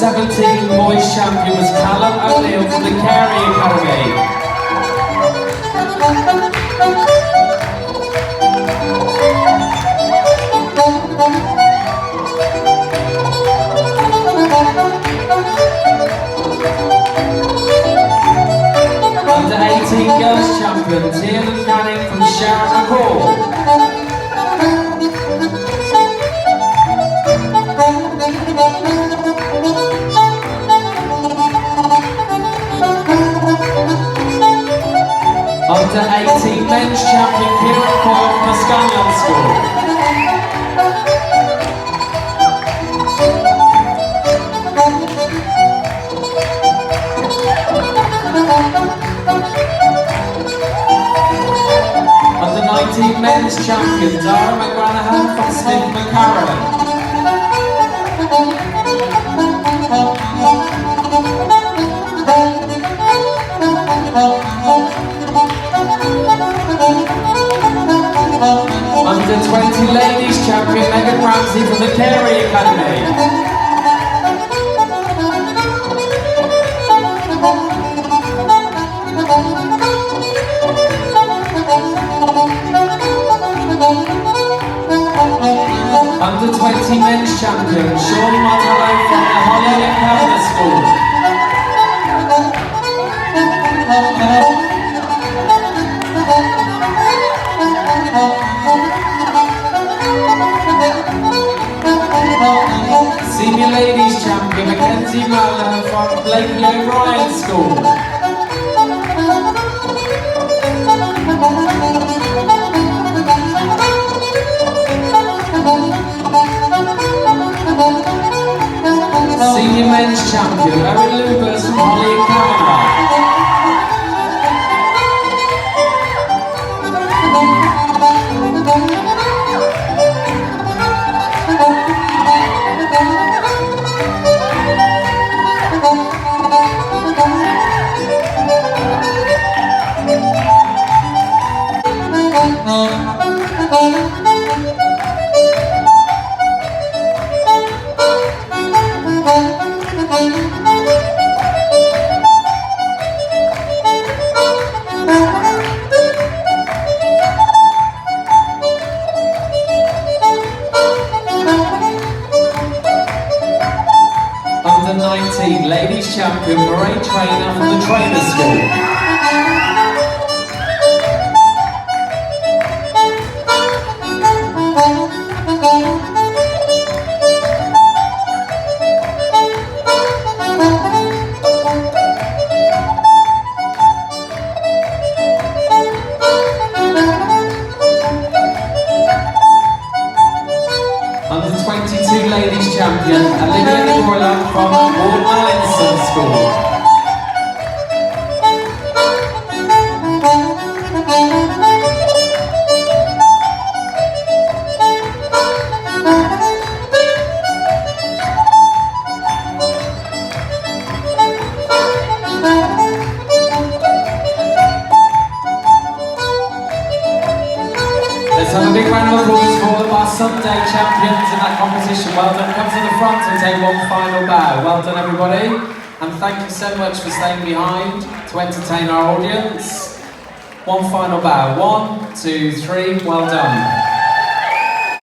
17 boys champion was Callum O'Neill from the Carey Academy. Under 18 girls champion Tiernan Canning from Sharon McCall. Under 18 men's champion Kieran Coyle from the Scanlon School. Under 19 men's champion Dara McGranahan from Smith McCarran. Under 20 ladies champion Megan Ramsey from the Carey Academy. Under 20 men's champion Sean Martello from the Hollyoak Catholic School. Senior ladies champion Mackenzie Muller from Blakely O'Brien School. Senior men's champion Owen Lucas from Hollyoak Catholic. Under 19 ladies champion Murray Trainer from the Trainer School. Under 22 ladies champion Olivia Nicola from Ward Mallinson School. Let's have a big round of applause for all of our Sunday champions in that competition. Well done. Come to the front and take one final bow. Well done, everybody. And thank you so much for staying behind to entertain our audience. One final bow. 1, 2, 3. Well done.